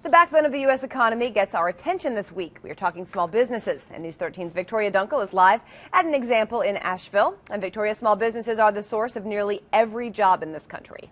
The backbone of the U.S. economy gets our attention this week. We are talking small businesses, and News 13's Victoria Dunkle is live at an example in Asheville. And Victoria, small businesses are the source of nearly every job in this country.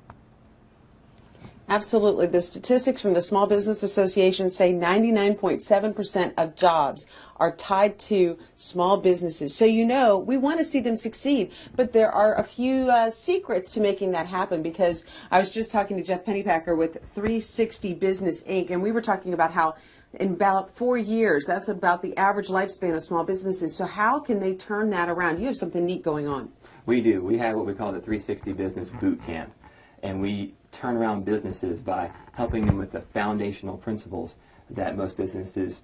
Absolutely. The statistics from the Small Business Association say 99.7% of jobs are tied to small businesses. So, you know, we want to see them succeed, but there are a few secrets to making that happen, because I was just talking to Jeff Pennypacker with 360 Business Inc., and we were talking about how in about 4 years, that's about the average lifespan of small businesses. So how can they turn that around? You have something neat going on. We do. We have what we call the 360 Business Bootcamp, and we turn around businesses by helping them with the foundational principles that most businesses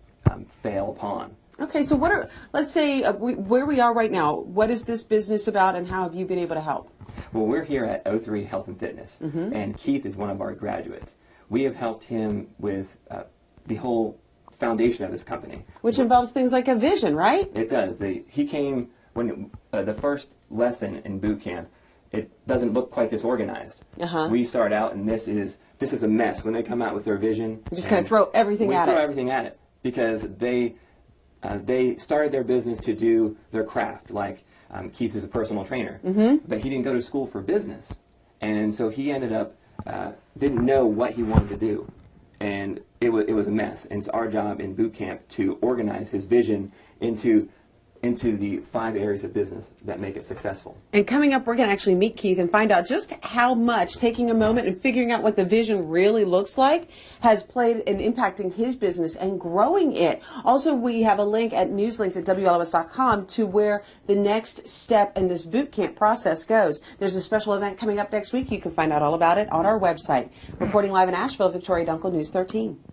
fail upon. Okay, so what are, let's say, where we are right now, what is this business about and how have you been able to help? Well, we're here at O3 Health and Fitness, and Keith is one of our graduates. We have helped him with the whole foundation of his company. Which involves things like a vision, right? It does. He came when the first lesson in boot camp. It doesn't look quite this organized. We start out, and this is a mess. When they come out with their vision, you're just going to throw everything at it. We throw everything at it because they started their business to do their craft. Like Keith is a personal trainer, but he didn't go to school for business, and so he ended up didn't know what he wanted to do, and it was a mess. And it's our job in boot camp to organize his vision into the 5 areas of business that make it successful. And coming up, we're going to actually meet Keith and find out just how much taking a moment and figuring out what the vision really looks like has played an impact in his business and growing it. Also, we have a link at newslinks at WLOS.com to where the next step in this boot camp process goes. There's a special event coming up next week. You can find out all about it on our website. Reporting live in Asheville, Victoria Dunkle, News 13.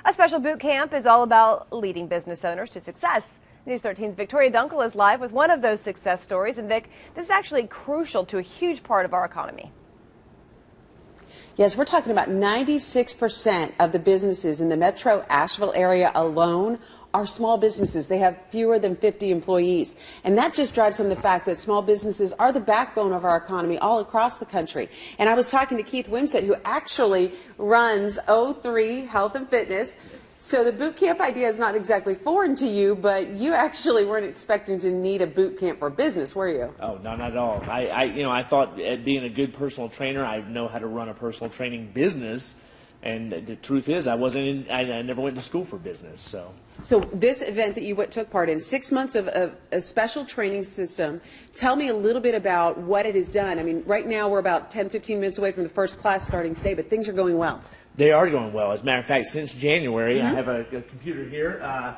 A special boot camp is all about leading business owners to success. News 13's Victoria Dunkle is live with one of those success stories. And Vic, this is actually crucial to a huge part of our economy. Yes, we're talking about 96% of the businesses in the metro Asheville area alone are small businesses. They have fewer than 50 employees. And that just drives home the fact that small businesses are the backbone of our economy all across the country. And I was talking to Keith Wimsett, who actually runs O3 Health and Fitness. So the boot camp idea is not exactly foreign to you, but you actually weren't expecting to need a boot camp for business, were you? Oh, no, not at all. I thought being a good personal trainer, I know how to run a personal training business. And the truth is, I never went to school for business. So this event that you took part in, 6 months of a special training system. Tell me a little bit about what it has done. I mean, right now we're about 10, 15 minutes away from the first class starting today, but things are going well. They are going well. As a matter of fact, since January, I have a computer here.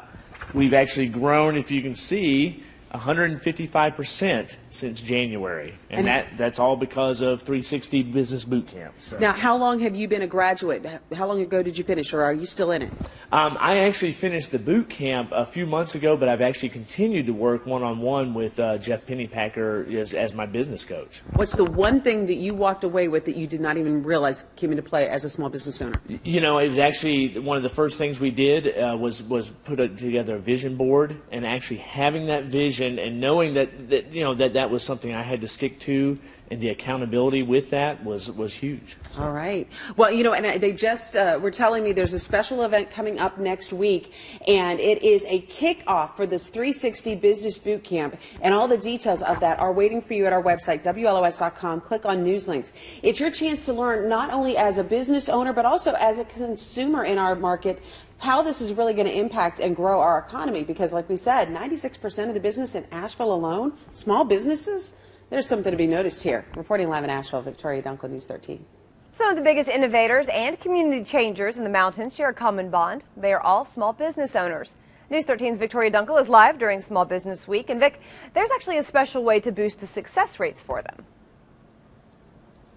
We've actually grown, if you can see, 155% since January, and that's all because of 360 Business Bootcamp. So. Now, how long have you been a graduate? How long ago did you finish, or are you still in it? I actually finished the boot camp a few months ago, but I've actually continued to work one-on-one with Jeff Pennypacker as my business coach. What's the one thing that you walked away with that you did not even realize came into play as a small business owner? You know, it was actually one of the first things we did was put together a vision board, and actually having that vision and knowing that was something I had to stick to, and the accountability with that was huge. So. All right. Well, you know, and they just were telling me there's a special event coming up next week, and it is a kickoff for this 360 Business Bootcamp, and all the details of that are waiting for you at our website, WLOS.com. Click on News Links. It's your chance to learn not only as a business owner, but also as a consumer in our market, how this is really going to impact and grow our economy, because like we said, 96% of the business in Asheville alone, small businesses, there's something to be noticed here. Reporting live in Asheville, Victoria Dunkle, News 13. Some of the biggest innovators and community changers in the mountains share a common bond. They are all small business owners. News 13's Victoria Dunkle is live during Small Business Week. And Vic, there's actually a special way to boost the success rates for them.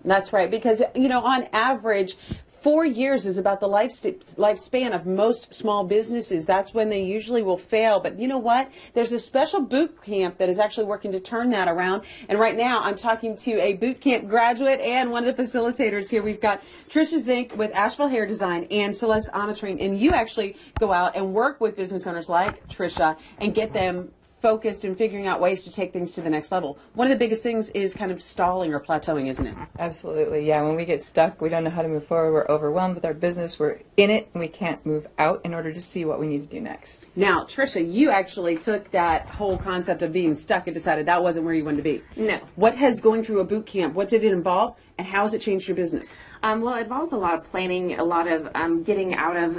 That's right, because, you know, on average, 4 years is about the lifespan of most small businesses. That's when they usually will fail. But you know what? There's a special boot camp that is actually working to turn that around. And right now, I'm talking to a boot camp graduate and one of the facilitators here. We've got Trisha Zink with Asheville Hair Design and Celeste Amatrine. And you actually go out and work with business owners like Trisha and get them focused and figuring out ways to take things to the next level. One of the biggest things is kind of stalling or plateauing, isn't it? Absolutely, yeah. When we get stuck, we don't know how to move forward, we're overwhelmed with our business, we're in it, and we can't move out in order to see what we need to do next. Now, Tricia, you actually took that whole concept of being stuck and decided that wasn't where you wanted to be. No. What has going through a boot camp, what did it involve, and how has it changed your business? Well, it involves a lot of planning, a lot of getting out of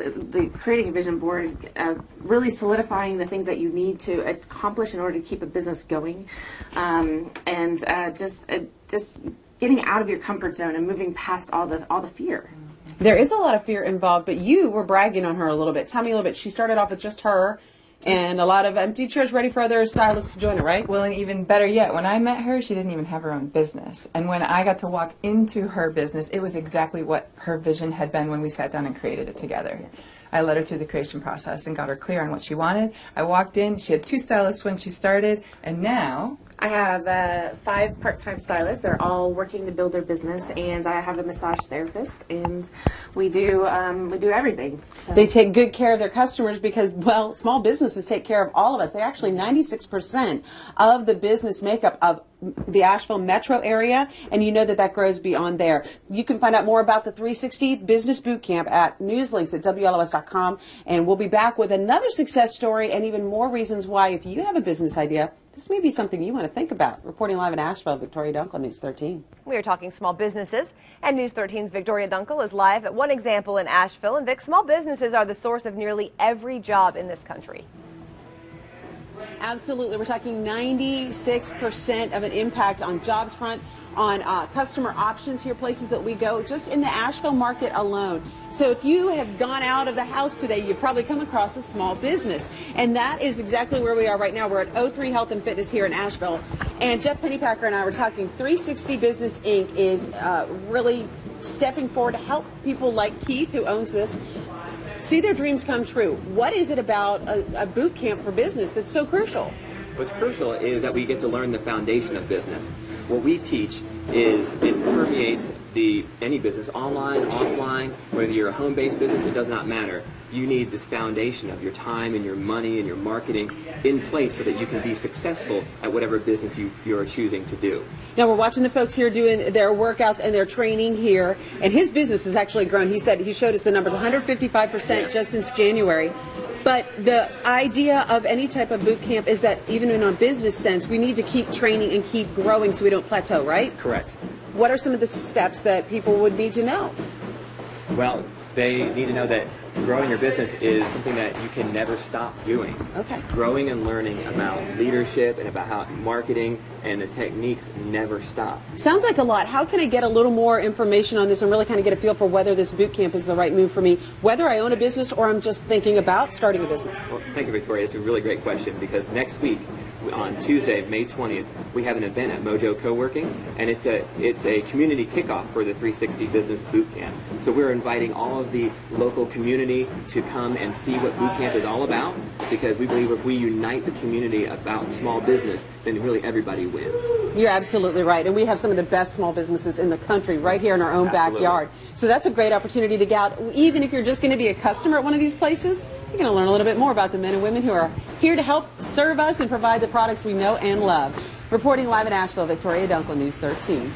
creating a vision board, really solidifying the things that you need to accomplish in order to keep a business going, and just getting out of your comfort zone and moving past all the fear. There is a lot of fear involved, but you were bragging on her a little bit. Tell me a little bit. She started off with just her and a lot of empty chairs ready for other stylists to join her, right? Well, and even better yet, when I met her, she didn't even have her own business. And when I got to walk into her business, it was exactly what her vision had been when we sat down and created it together. I led her through the creation process and got her clear on what she wanted. I walked in, she had 2 stylists when she started, and now I have 5 part-time stylists. They're all working to build their business, and I have a massage therapist, and we do everything. So. They take good care of their customers because, well, small businesses take care of all of us. They're actually 96% of the business makeup of the Asheville metro area, and you know that grows beyond there. You can find out more about the 360 Business Bootcamp at newslinks at WLOS.com, and we'll be back with another success story and even more reasons why, if you have a business idea, this may be something you want to think about. Reporting live in Asheville, Victoria Dunkle, News 13. We are talking small businesses, and News 13's Victoria Dunkle is live at one example in Asheville. And Vic, small businesses are the source of nearly every job in this country. Absolutely. We're talking 96% of an impact on jobs front, on customer options here, places that we go, just in the Asheville market alone. So if you have gone out of the house today, you've probably come across a small business. And that is exactly where we are right now. We're at O3 Health and Fitness here in Asheville. And Jeff Pennypacker and I were talking 360 Business Inc. is really stepping forward to help people like Keith, who owns this, see their dreams come true. What is it about a boot camp for business that's so crucial? What's crucial is that we get to learn the foundation of business. What we teach is it permeates any business, online, offline, whether you're a home-based business, it does not matter. You need this foundation of your time and your money and your marketing in place so that you can be successful at whatever business you are choosing to do. Now we're watching the folks here doing their workouts and their training here, and his business has actually grown. He showed us the numbers, 155% just since January. But the idea of any type of boot camp is that even in a business sense, we need to keep training and keep growing so we don't plateau, right? Correct. What are some of the steps that people would need to know? Well, they need to know that growing your business is something that you can never stop doing. Okay. Growing and learning about leadership and about how marketing and the techniques never stop. Sounds like a lot. How can I get a little more information on this and really kind of get a feel for whether this boot camp is the right move for me, whether I own a business or I'm just thinking about starting a business? Well, thank you, Victoria. It's a really great question because next week, on Tuesday, May 20th, we have an event at Mojo Co-working, and it's a community kickoff for the 360 Business Bootcamp. So we're inviting all of the local community to come and see what bootcamp is all about, because we believe if we unite the community about small business, then really everybody wins. You're absolutely right, and we have some of the best small businesses in the country right here in our own backyard. So that's a great opportunity to get out. Even if you're just going to be a customer at one of these places, you're going to learn a little bit more about the men and women who are here to help serve us and provide the products we know and love. Reporting live in Asheville, Victoria Dunkle, News 13.